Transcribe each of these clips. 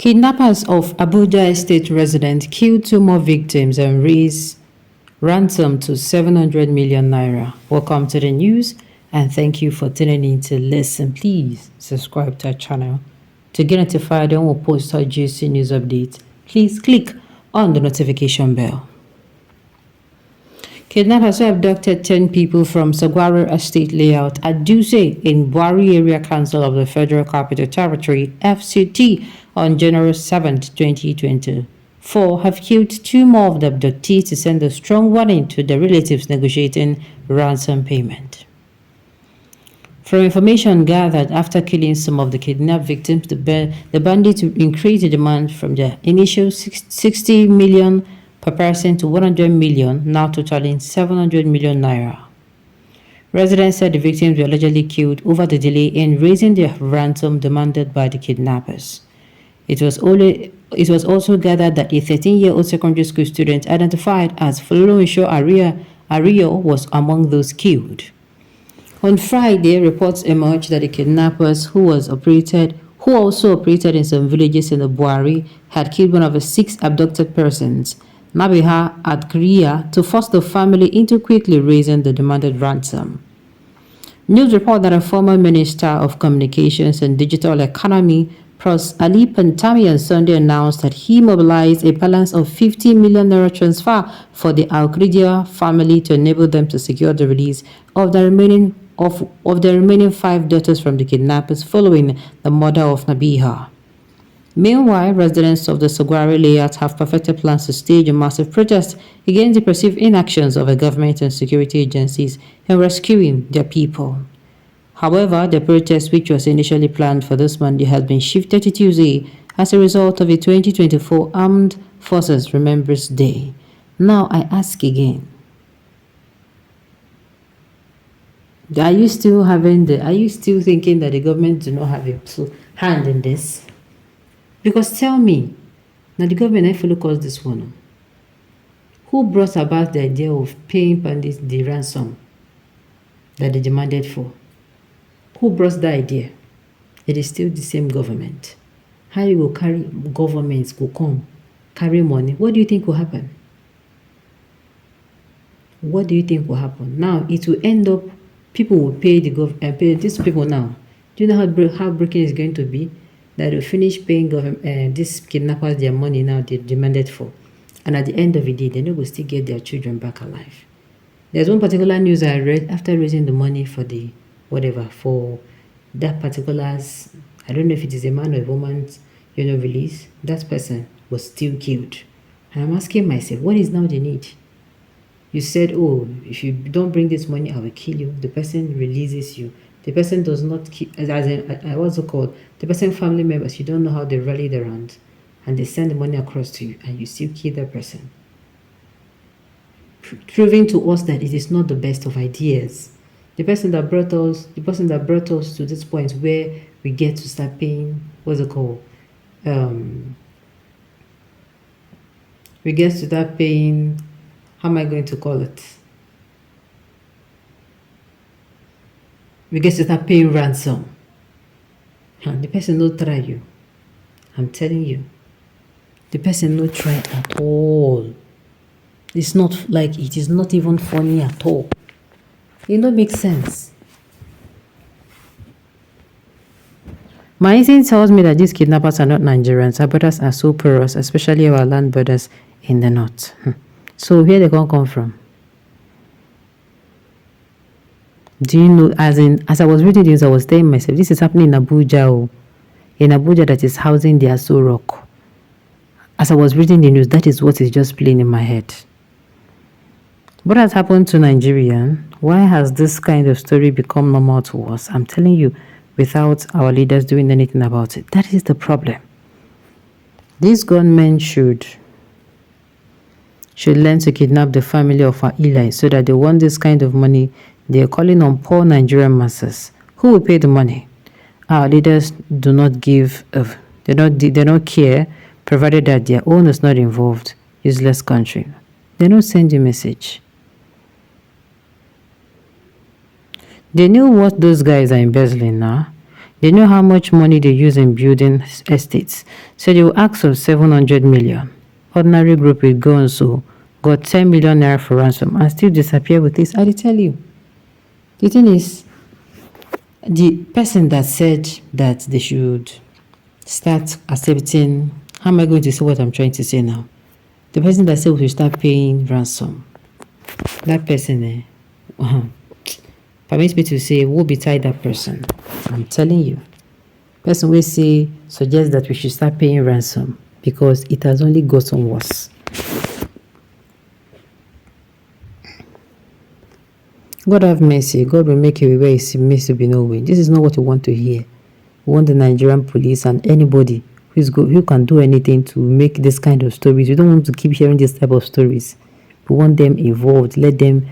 Kidnappers of Abuja estate resident killed two more victims and raised ransom to 700 million naira. Welcome to the news and thank you for tuning in to listen. Please subscribe to our channel to get notified when we post our juicy news updates. Please click on the notification bell. Kidnappers have abducted 10 people from Saguaro Estate Layout at Duse in Buari Area Council of the Federal Capital Territory, FCT, on January 7, 2024, have killed two more of the abductees to send a strong warning to the relatives negotiating ransom payment. From information gathered after killing some of the kidnapped victims, the bandits increased the demand from the initial 60 million per person to 100 million, now totaling 700 million naira. Residents said the victims were allegedly killed over the delay in raising the ransom demanded by the kidnappers. It was also gathered that a 13-year-old secondary school student identified as Folorunsho Ario was among those killed. On Friday, reports emerged that the kidnappers, who also operated in some villages in the Buari, had killed one of the 6 abducted persons, Nabiha at Kriya, to force the family into quickly raising the demanded ransom. News report that a former Minister of Communications and Digital Economy, Pros Ali Pantami, on Sunday announced that he mobilized a balance of 50 million naira transfer for the Al-Kriya family to enable them to secure the release of the remaining 5 daughters from the kidnappers following the murder of Nabiha. Meanwhile, residents of the Saguaro layout have perfected plans to stage a massive protest against the perceived inactions of the government and security agencies in rescuing their people. However, the protest, which was initially planned for this Monday, has been shifted to Tuesday as a result of the 2024 Armed Forces Remembrance Day. Now I ask again, are you still thinking that the government do not have a hand in this? Because tell me, now the government ain't follow cause this one. Who brought about the idea of paying bandits the ransom that they demanded for? Who brought that idea? It is still the same government. How you go carry governments go come, carry money? What do you think will happen? What do you think will happen? Now it will end up, people will pay the government, pay these people now. Do you know how breaking is going to be? That will finish paying these kidnappers their money now they demanded for. And at the end of the day, they know will still get their children back alive. There's one particular news I read after raising the money for the for that particulars, I don't know if it is a man or a woman's, release, that person was still killed. And I'm asking myself, what is now the need? You said, oh, if you don't bring this money, I will kill you. The person releases you. The person does not keep, what's it called? The person family members, you don't know how they rallied around and they send the money across to you and you still kill that person. Proving to us that it is not the best of ideas. The person that brought us to this point where we get to start paying, what's it called? We get to start paying, how am I going to call it? We get to start paying ransom. The person no try you. I'm telling you. The person no try at all. It's not like, it is not even funny at all. It don't make sense. My instinct tells me that these kidnappers are not Nigerians. Our brothers are so porous, especially our land brothers in the north. So where they come from? Do you know, as I was reading this, I was telling myself, this is happening in Abuja. Oh. In Abuja, that is housing the Aso Rock. As I was reading the news, that is what is just playing in my head. What has happened to Nigeria? Why has this kind of story become normal to us? I'm telling you, without our leaders doing anything about it. That is the problem. These gunmen should learn to kidnap the family of our Eli so that they want this kind of money. They are calling on poor Nigerian masses. Who will pay the money? Our leaders do not give, they don't care, provided that their own is not involved. Useless country. They don't send you a message. They knew what those guys are embezzling now. They know how much money they use in building estates. So they will ask for 700 million. Ordinary group will go and so got 10 million naira for ransom and still disappear with this. I tell you. The thing is, the person that said that they should start accepting, how am I going to say what I'm trying to say now? The person that said we should start paying ransom, that person, permits me to say, woe betide that person. I'm telling you. Person will say, suggest that we should start paying ransom because it has only gotten worse. God have mercy. God will make a way where it seems to be no way. This is not what we want to hear. We want the Nigerian police and anybody who can do anything to make this kind of stories. We don't want to keep hearing this type of stories. We want them involved. Let them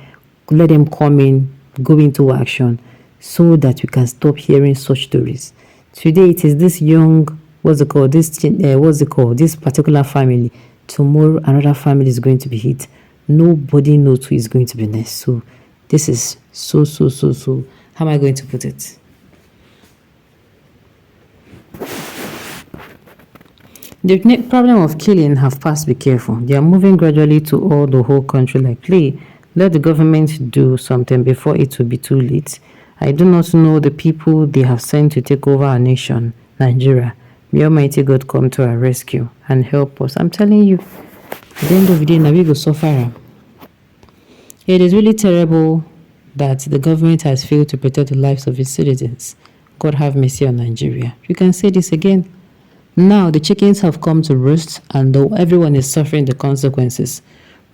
come in, go into action, so that we can stop hearing such stories. Today it is this young, this particular family. Tomorrow another family is going to be hit. Nobody knows who is going to be next. So this is so. How am I going to put it? The problem of killing have passed. Be careful. They are moving gradually to all the whole country like play. Let the government do something before it will be too late. I do not know the people they have sent to take over our nation, Nigeria. May Almighty God come to our rescue and help us. I'm telling you, at the end of the day, now we go suffer. It is really terrible that the government has failed to protect the lives of its citizens. God have mercy on Nigeria. You can say this again. Now the chickens have come to roost and though everyone is suffering the consequences.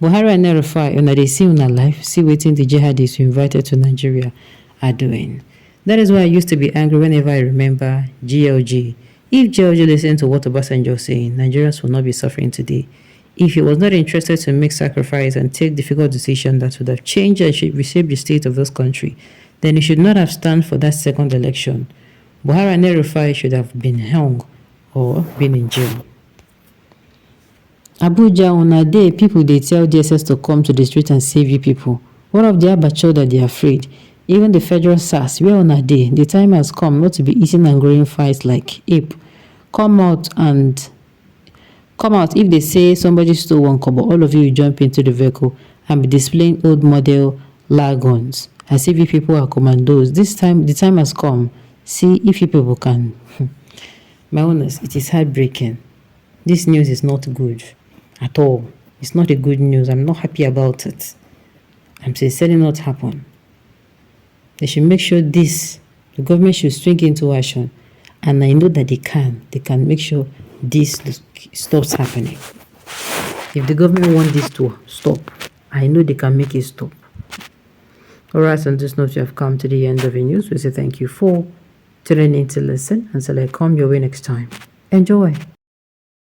Buhari and Nerufai, when they see in our life, see waiting the jihadists who invited to Nigeria are doing. That is why I used to be angry whenever I remember GLG. If GLG listened to what Obasanjo was saying, Nigerians will not be suffering today. If he was not interested to make sacrifice and take difficult decisions that would have changed and reshaped the state of this country, then he should not have stand for that second election. Buhari and Nerufai should have been hung or been in jail. Abuja, on a day, people they tell DSS to come to the street and save you people. One of the abacho that they are afraid. Even the federal SARS, where on a day, the time has come not to be eating and growing fights like ape. Come out if they say somebody stole one kobo, all of you jump into the vehicle and be displaying old model lag guns as if you people are commandos. This time, the time has come. See if you people can. My honest, it is heartbreaking. This news is not good at all. It's not a good news. I'm not happy about it. I'm sincerely not happen. They should make sure the government should swing into action. And I know that they can make sure this stops happening. If the government wants this to stop, I know they can make it stop. Alright, on this note, you have come to the end of the news. We say thank you for tuning in to listen. Until I come your way next time. Enjoy.